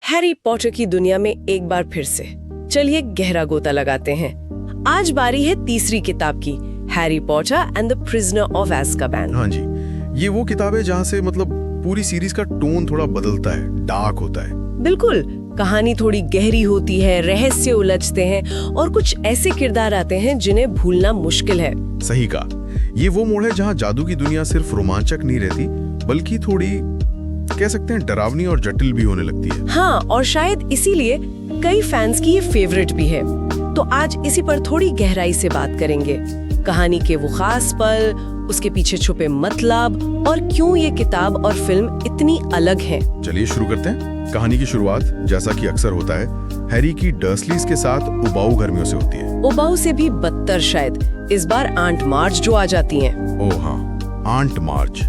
Harry Potter की दुनिया में एक बार फिर से चलिए गहरा गोता लगाते हैं। आज बारी है तीसरी किताब की, Harry Potter and the prisoner of Azkaban. हाँ जी, ये वो किताब है जहाँ से मतलब पूरी सीरीज का टोन थोड़ा बदलता है, डार्क होता है। बिल्कुल, कहानी थोड़ी गहरी होती है, रहस्य उलझते हैं और कुछ ऐसे किरदार आते हैं जिन्हें भूलना मुश्किल है। सही कहा, ये वो मोड़ है जहाँ जादू की दुनिया सिर्फ रोमांचक नहीं रहती, बल्कि थोड़ी कह सकते हैं डरावनी और जटिल भी होने लगती है। हाँ, और शायद इसीलिए कई फैंस की ये फेवरेट भी है। तो आज इसी पर थोड़ी गहराई से बात करेंगे, कहानी के वो खास पल, उसके पीछे छुपे मतलब और क्यों ये किताब और फिल्म इतनी अलग हैं। चलिए शुरू करते हैं। कहानी की शुरुआत जैसा कि अक्सर होता है, हैरी की डर्सलीज के साथ उबाऊ गर्मियों से होती है। उबाऊ से भी बदतर शायद, इस बार आंट मार्ज जो आ जाती हैं। ओह हाँ, आंट मार्ज,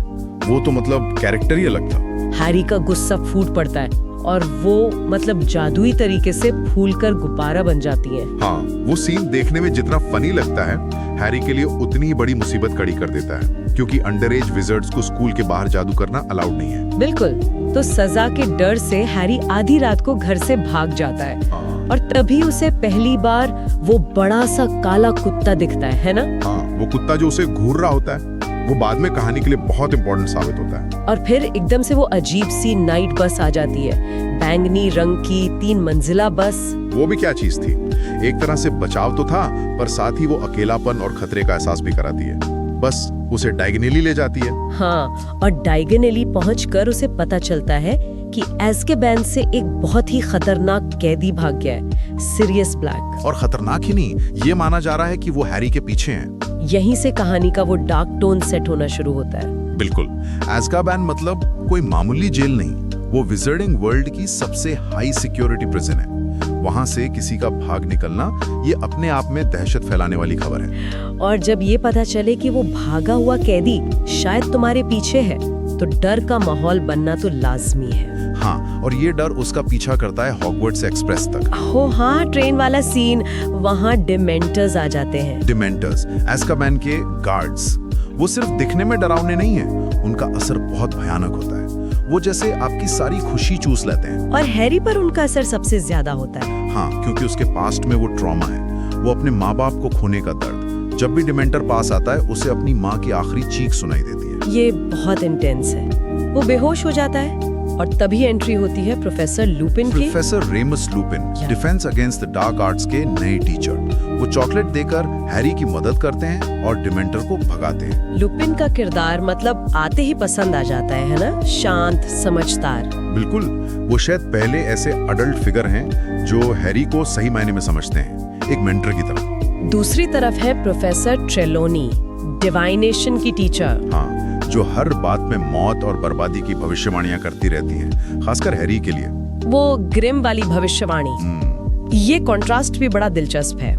वो तो मतलब कैरेक्टर ही अलग था। हैरी का गुस्सा फूट पड़ता है और वो मतलब जादुई तरीके से फूलकर गुब्बारा बन जाती है। हाँ, वो सीन देखने में जितना फनी लगता है, हैरी के लिए उतनी ही बड़ी मुसीबत खड़ी कर देता है, क्योंकि अंडर एज विजर्ड्स को स्कूल के बाहर जादू करना अलाउड नहीं है। बिल्कुल, तो सजा के डर से हैरी आधी रात को घर से भाग जाता है और तभी उसे पहली बार वो बड़ा सा काला कुत्ता दिखता है ना? हाँ, वो कुत्ता जो उसे घूर रहा होता है, वो बाद में कहानी के लिए बहुत इंपॉर्टेंट साबित होता है। और फिर एकदम से वो अजीब सी नाइट बस आ जाती है, बैंगनी रंग की 3 मंजिला बस। वो भी क्या चीज थी, एक तरह से बचाव तो था, पर साथ ही वो अकेलापन और खतरे का एहसास भी कराती है। बस उसे डायगोनली ले जाती है। हाँ, और डायगोनली पहुंचकर उसे पता चलता है कि एज़्काबान से एक बहुत ही खतरनाक कैदी भाग गया है, सिरियस ब्लैक। और खतरनाक ही नहीं, ये माना जा रहा है कि वो हैरी के पीछे हैं। यहीं से कहानी का वो डार्क टोन सेट होना शुरू होता है। बिल्कुल, एज़्काबान मतलब कोई मामूली जेल नहीं, वो विजर्डिंग वर्ल्ड की सबसे हाई सिक्योरिटी प्रिजन है। वहां से किसी का भाग निकलना ये अपने आप में दहशत फैलाने वाली खबर है। और जब ये पता चले कि वो भागा हुआ कैदी शायद तुम्हारे पीछे है, तो डर का माहौल बनना तो लाजमी है। हाँ, और ये डर उसका पीछा करता है हॉगवर्ट्स एक्सप्रेस तक। हो हाँ, ट्रेन वाला सीन, वहाँ डिमेंटर्स आ जाते हैं। डिमेंटर्स, एज़्काबान के गार्ड्स, वो सिर्फ दिखने में डरावने नहीं है, उनका असर बहुत भयानक होता है। वो जैसे आपकी सारी खुशी चूस लेते हैं। और हैरी पर उनका असर सबसे ज्यादा होता है। हाँ, क्योंकि उसके पास्ट में वो ट्रॉमा है, वो अपने माँ बाप को खोने का दर्द। जब भी डिमेंटर पास आता है, उसे अपनी माँ की आखिरी चीख सुनाई देती है। ये बहुत इंटेंस है। वो बेहोश हो जाता है और तभी एंट्री होती है प्रोफेसर लुपिन की। Professor ramus Lupin, defence against the dark arts के नए टीचर। वो चॉकलेट देकर हैरी की मदद करते हैं और डिमेंटर को भगाते हैं। लुपिन का किरदार मतलब आते ही पसंद आ जाता है ना? शांत, समझदार। बिल्कुल, वो शायद पहले ऐसे अडल्ट फिगर हैं जो हैरी को सही मायने में समझते हैं, एक मेंटर की तरह। दूसरी तरफ है प्रोफेसर ट्रेलोनी, डिवाइनेशन की टीचर। हाँ, जो हर बात में मौत और बर्बादी की भविष्यवाणियां करती रहती हैं, खासकर हैरी के लिए। वो ग्रिम वाली भविष्यवाणी। ये कॉन्ट्रास्ट भी बड़ा दिलचस्प है।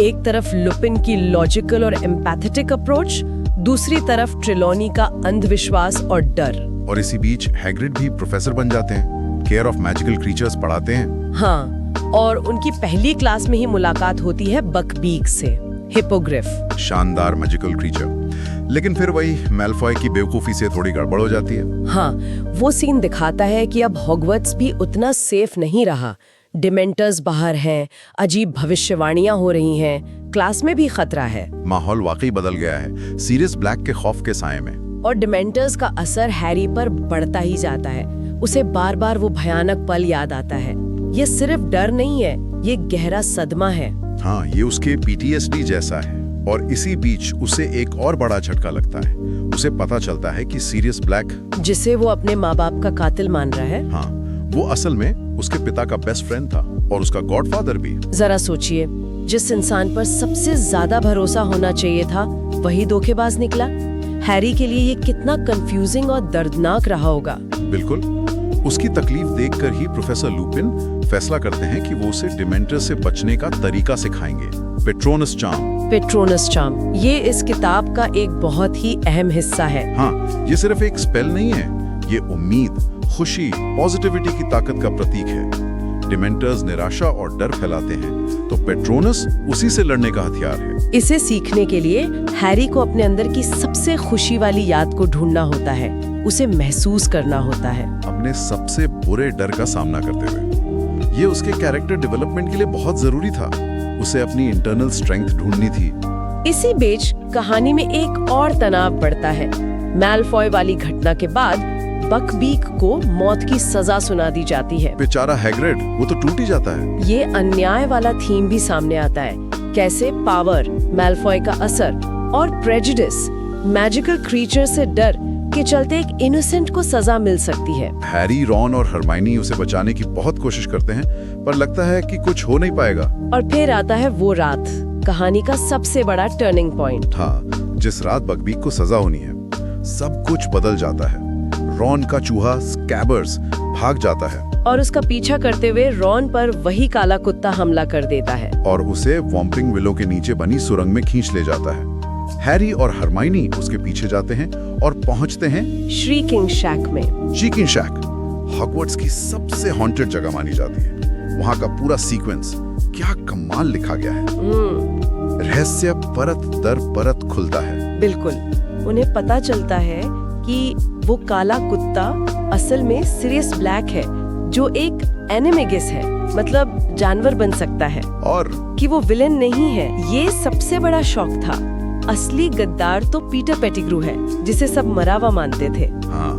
एक तरफ लुपिन की लॉजिकल और एम्पैथेटिक अप्रोच, दूसरी तरफ ट्रेलोनी का अंधविश्वास और डर। और इसी बीच हैग्रिड भी प्रोफेसर बन जाते हैं, केयर ऑफ मैजिकल क्रीचर्स पढ़ाते हैं। हाँ, और उनकी पहली क्लास में ही मुलाकात होती है बकबीक से, हिपोग्रिफ। शानदार मैजिकल क्रीचर। लेकिन फिर वही मैल्फॉय की बेवकूफी से थोड़ी गड़बड़ हो जाती है। हाँ, वो सीन दिखाता है कि अब हॉगवर्ट्स भी उतना सेफ नहीं रहा। डिमेंटर्स बाहर हैं, अजीब भविष्यवाणियां हो रही हैं, क्लास में भी खतरा है। माहौल वाकई बदल गया है, सीरियस ब्लैक के खौफ के साए में। और डिमेंटर्स का असर हैरी पर बढ़ता ही जाता है। उसे बार बार वो भयानक पल याद आता है। ये सिर्फ डर नहीं है, ये गहरा सदमा है। हाँ, ये उसके PTSD जैसा है। और इसी बीच उसे एक और बड़ा झटका लगता है। उसे पता चलता है कि सीरियस ब्लैक, जिसे वो अपने माँ बाप का कातिल मान रहा है, हाँ, वो असल में उसके पिता का बेस्ट फ्रेंड था और उसका गॉडफादर भी। जरा सोचिए, जिस इंसान पर सबसे ज्यादा भरोसा होना चाहिए था, वही धोखेबाज निकला। हैरी के लिए ये कितना कंफ्यूजिंग और दर्दनाक रहा होगा। बिल्कुल, उसकी तकलीफ देखकर ही प्रोफेसर लुपिन फैसला करते हैं कि वो उसे डिमेंटर से बचने का तरीका सिखाएंगे, पेट्रोनस चार्म। पेट्रोनस चार्म, ये इस किताब का एक बहुत ही अहम हिस्सा है। हाँ, ये सिर्फ एक स्पेल नहीं है, ये उम्मीद, खुशी, पॉजिटिविटी की ताकत का प्रतीक है। डिमेंटर्स निराशा और डर फैलाते हैं, तो पेट्रोनस उसी से लड़ने का हथियार है। इसे सीखने के लिए हैरी को अपने अंदर की सबसे खुशी वाली याद को ढूंढना होता है, उसे महसूस करना होता है। अपने अपने सबसे बुरे डर का सामना करते हुए। ये उसके कैरेक्टर डेवलपमेंट के लिए बहुत जरूरी था। उसे अपनी इंटरनल स्ट्रेंथ ढूंढनी थी। इसी बीच कहानी में एक और तनाव बढ़ता है। मैलफॉय वाली घटना के बाद बकबीक को मौत की सजा सुना दी जाती है। बेचारा हैग्रिड, वो तो टूट ही जाता है। ये अन्याय वाला थीम भी सामने आता है। कैसे पावर, मैलफॉय का असर और प्रेजुडिस, मैजिकल क्रीचर से डर के चलते एक इनोसेंट को सजा मिल सकती है। हैरी, रॉन और हरमाइनी उसे बचाने की बहुत कोशिश करते हैं, पर लगता है कि कुछ हो नहीं पाएगा। और फिर आता है वो रात, कहानी का सबसे बड़ा टर्निंग पॉइंट। हाँ, जिस रात बकबीक को सजा होनी है, सब कुछ बदल जाता है। रॉन का चूहा स्कैबर्स भाग जाता है और उसका पीछा करते हुए रॉन पर वही काला कुत्ता हमला कर देता है और उसे वॉम्पिंग विलो के नीचे बनी सुरंग में खींच ले जाता है। हैरी और हरमाइनी उसके पीछे जाते हैं और पहुंचते हैं श्रीकिंग शैक में। श्रीकिंग शैक हॉगवर्ट्स की सबसे हॉन्टेड जगह मानी जाती है। वहां का पूरा सीक्वेंस क्या कमाल लिखा गया है। रहस्य परत दर परत खुलता है। बिल्कुल, उन्हें पता चलता है कि वो काला कुत्ता असल में सिरियस ब्लैक है, जो एक एनिमेगस है, मतलब जानवर बन सकता है, और कि वो विलेन नहीं है। ये सबसे बड़ा शॉक था। असली गद्दार तो पीटर पेटिग्रू है, जिसे सब मरा हुआ मानते थे। हाँ,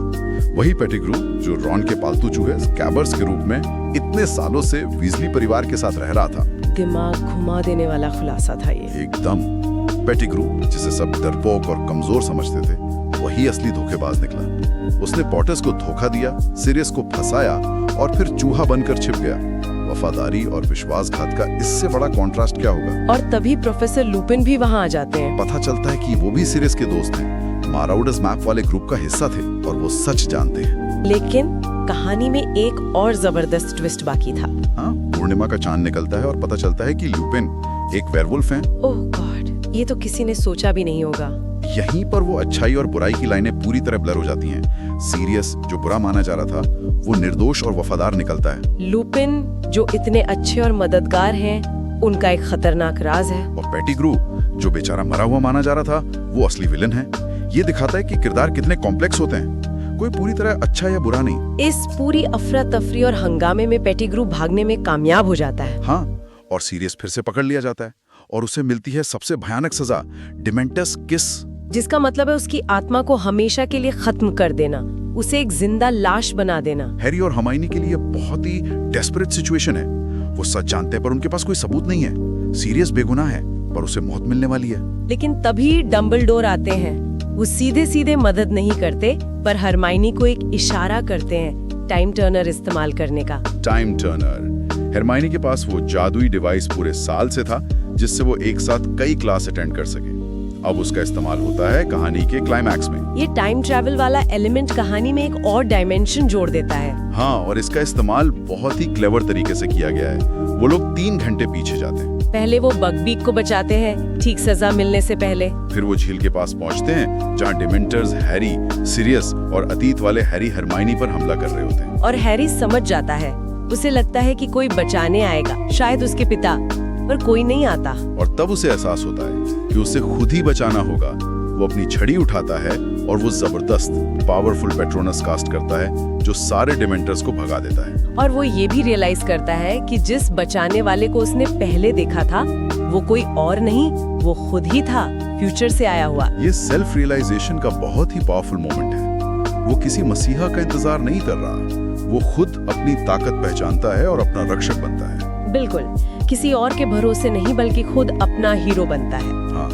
वही पेटिग्रू जो रॉन के पालतू चूहे स्कैबर्स के रूप में इतने सालों से वीजली परिवार के साथ रह रहा था। दिमाग घुमा देने वाला खुलासा था ये। एकदम। पेटिग्रू, जिसे सब डरपोक और कमजोर समझते थे, वही असली धोखेबाज निकला। उसने पॉटर्स को धोखा दिया, सिरियस को फंसाया और फिर चूहा बनकर छिप गया। वफादारी और विश्वासघात का इससे बड़ा कॉन्ट्रास्ट क्या होगा। और तभी प्रोफेसर लुपिन भी वहाँ आ जाते हैं। पता चलता है कि वो भी सिरियस के दोस्त हैं, माराउडर्स मैप वाले ग्रुप का हिस्सा थे और वो सच जानते हैं। लेकिन कहानी में एक और जबरदस्त ट्विस्ट बाकी था। हाँ, पूर्णिमा का चांद निकलता है और पता चलता है कि लुपिन एक वेयरवुल्फ हैं। ओह गॉड, ये तो किसी ने सोचा भी नहीं होगा। यहीं पर वो अच्छाई और बुराई की लाइनें पूरी तरह ब्लर हो जाती हैं। सीरियस, जो बुरा माना जा रहा था, वो निर्दोष और वफादार निकलता है। लुपिन, जो इतने अच्छे और मददगार हैं, उनका एक खतरनाक राज है। और पेटिग्रू, जो बेचारा मरा हुआ माना जा रहा था, वो असली विलन है। ये दिखाता है कि किरदार कितने कॉम्प्लेक्स होते हैं। कोई पूरी तरह अच्छा या बुरा नहीं। इस पूरी अफरा तफरी और हंगामे में पेटिग्रू भागने में कामयाब हो जाता है। हाँ, और सीरियस फिर से पकड़ लिया जाता है और उसे मिलती है सबसे भयानक सजा, डिमेंटस किस, जिसका मतलब है उसकी आत्मा को हमेशा के लिए खत्म कर देना, उसे एक जिंदा लाश बना देना। हैरी और हरमाइनी के लिए बहुत ही डेस्परेट सिचुएशन है। वो सच जानते हैं पर उनके पास कोई सबूत नहीं है। सीरियस बेगुनाह है पर उसे मौत मिलने वाली है। लेकिन तभी डंबलडोर आते हैं। वो सीधे सीधे मदद नहीं करते, पर हरमाइनी को एक इशारा करते हैं टाइम टर्नर इस्तेमाल करने का। Time Turner. हरमाइनी के पास वो जादुई डिवाइस पूरे साल से था, जिससे वो एक साथ कई क्लास अटेंड कर सके। अब उसका इस्तेमाल होता है कहानी के क्लाइमैक्स में। ये टाइम ट्रैवल वाला एलिमेंट कहानी में एक और डायमेंशन जोड़ देता है। हाँ, और इसका इस्तेमाल बहुत ही क्लेवर तरीके से किया गया है। वो लोग 3 घंटे पीछे जाते हैं। पहले वो बकबीक को बचाते हैं, ठीक सजा मिलने से पहले। फिर वो झील के पास पहुंचते हैं, जहाँ डिमेंटर्स हैरी, सीरियस और अतीत वाले हैरी हरमाइनी पर हमला कर रहे होते हैं। और हैरी समझ जाता है। उसे लगता है कि कोई बचाने आएगा, शायद उसके पिता, पर कोई नहीं आता। और तब उसे एहसास होता है कि उसे खुद ही बचाना होगा। वो अपनी छड़ी उठाता है और वो जबरदस्त पावरफुल पेट्रोनस कास्ट करता है, जो सारे डिमेंटर्स को भगा देता है। और वो ये भी रियलाइज करता है कि जिस बचाने वाले को उसने पहले देखा था, वो कोई और नहीं, वो खुद ही था, फ्यूचर से आया हुआ। ये सेल्फ रियलाइजेशन का बहुत ही पावरफुल मोमेंट है। वो किसी मसीहा का इंतजार नहीं कर रहा, वो खुद अपनी ताकत पहचानता है और अपना रक्षक बनता है। बिल्कुल, किसी और के भरोसे नहीं, बल्कि खुद अपना हीरो बनता है। हाँ,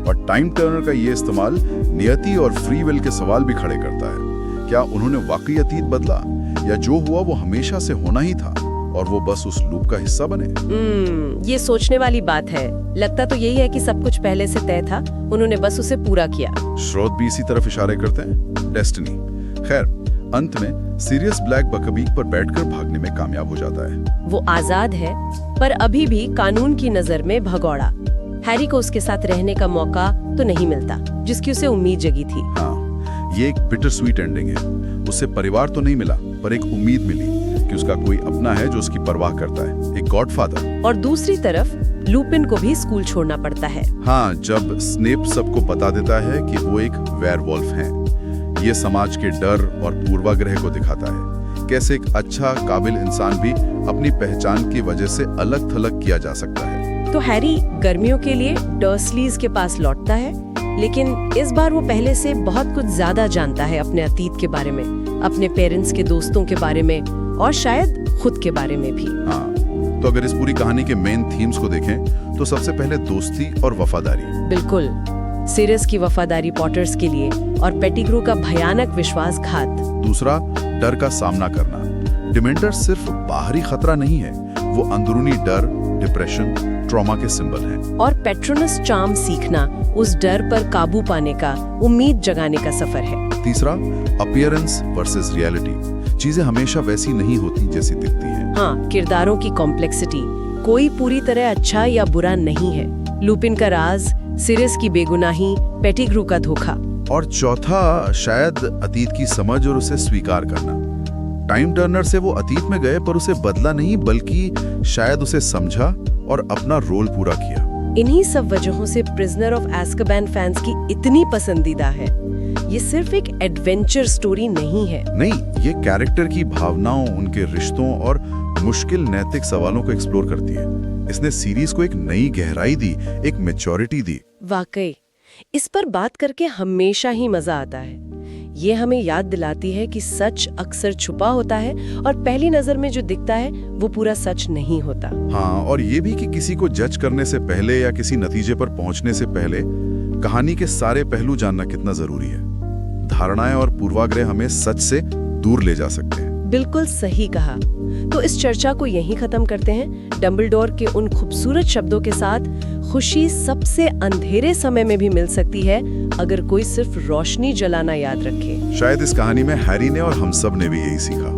और टाइम टर्नर का ये इस्तेमाल नियति और फ्री विल के सवाल भी खड़े करता है। क्या उन्होंने वाकई अतीत बदला, या जो हुआ वो हमेशा से होना ही था और वो बस उस लूप का हिस्सा बने? ये सोचने वाली बात है। लगता तो यही है कि सब कुछ पहले से तय था, उन्होंने बस उसे पूरा किया। स्रोत भी इसी तरफ इशारे करते हैं, डेस्टिनी। खैर, अंत में सीरियस ब्लैक बकबीक पर बैठकर भागने में कामयाब हो जाता है। वो आजाद है, पर अभी भी कानून की नजर में भगौड़ा। हैरी को उसके साथ रहने का मौका तो नहीं मिलता, जिसकी उसे उम्मीद जगी थी। हाँ, ये एक बिटर स्वीट एंडिंग है। उसे परिवार तो नहीं मिला, पर एक उम्मीद मिली कि उसका कोई अपना है जो उसकी परवाह करता है, एक गॉडफादर। और दूसरी तरफ लुपिन को भी स्कूल छोड़ना पड़ता है। हाँ, जब स्नेप सबको बता देता है कि वो एक वेयरवुल्फ हैं। ये समाज के डर और पूर्वाग्रह को दिखाता है। कैसे एक अच्छा काबिल इंसान भी अपनी पहचान की वजह से अलग थलग किया जा सकता है। तो हैरी गर्मियों के लिए डर्सलीज के पास लौटता है, लेकिन इस बार वो पहले से बहुत कुछ ज्यादा जानता है अपने अतीत के बारे में, अपने पेरेंट्स के दोस्तों के बारे में और शायद खुद के बारे में भी। हाँ, तो अगर इस पूरी कहानी के मेन थीम्स को देखें तो सबसे पहले दोस्ती और वफादारी। बिल्कुल, सीरियस की वफादारी पॉटर्स के लिए और पेटिग्रू का भयानक विश्वासघात। दूसरा, डर का सामना करना। डिमेंटर्स सिर्फ बाहरी खतरा नहीं है, वो अंदरूनी डर, डिप्रेशन, ट्रॉमा के सिंबल हैं। और पेट्रोनस चार्म सीखना, उस डर पर काबू पाने का, उम्मीद जगाने का सफर है। तीसरा, अपीयरेंस वर्सेस रियलिटी। चीजें हमेशा वैसी नहीं होती जैसी दिखती हैं। हाँ, किरदारों की कॉम्प्लेक्सिटी, कोई पूरी तरह अच्छा या बुरा नहीं है। लुपिन का राज, सीरियस की बेगुनाही, पेटिग्रू का धोखा। और चौथा, शायद अतीत की समझ और उसे स्वीकार करना। टाइम टर्नर से वो अतीत में गए पर उसे बदला नहीं, बल्कि शायद उसे समझा और अपना रोल पूरा किया। इन्हीं सब वजहों से प्रिजनर ऑफ एज़्काबान फैंस की इतनी पसंदीदा है। ये सिर्फ एक एडवेंचर स्टोरी नहीं है। नहीं, ये कैरेक्टर की भावनाओं, उनके रिश्तों और मुश्किल नैतिक सवालों को एक्सप्लोर करती है। इसने सीरीज को एक नई गहराई दी, एक मैच्योरिटी दी। वाकई, इस पर बात करके हमेशा ही मजा आता है। ये हमें याद दिलाती है कि सच अक्सर छुपा होता है और पहली नजर में जो दिखता है वो पूरा सच नहीं होता। हाँ, और ये भी कि किसी को जज करने से पहले या किसी नतीजे पर पहुंचने से पहले कहानी के सारे पहलू जानना कितना जरूरी है। धारणाएं और पूर्वाग्रह हमें सच से दूर ले जा सकते हैं। बिल्कुल सही कहा। तो इस चर्चा को यहीं खत्म करते हैं, डंबलडोर के उन खूबसूरत शब्दों के साथ। खुशी सबसे अंधेरे समय में भी मिल सकती है अगर कोई सिर्फ रोशनी जलाना याद रखे। शायद इस कहानी में हैरी ने और हम सब ने भी यही सीखा।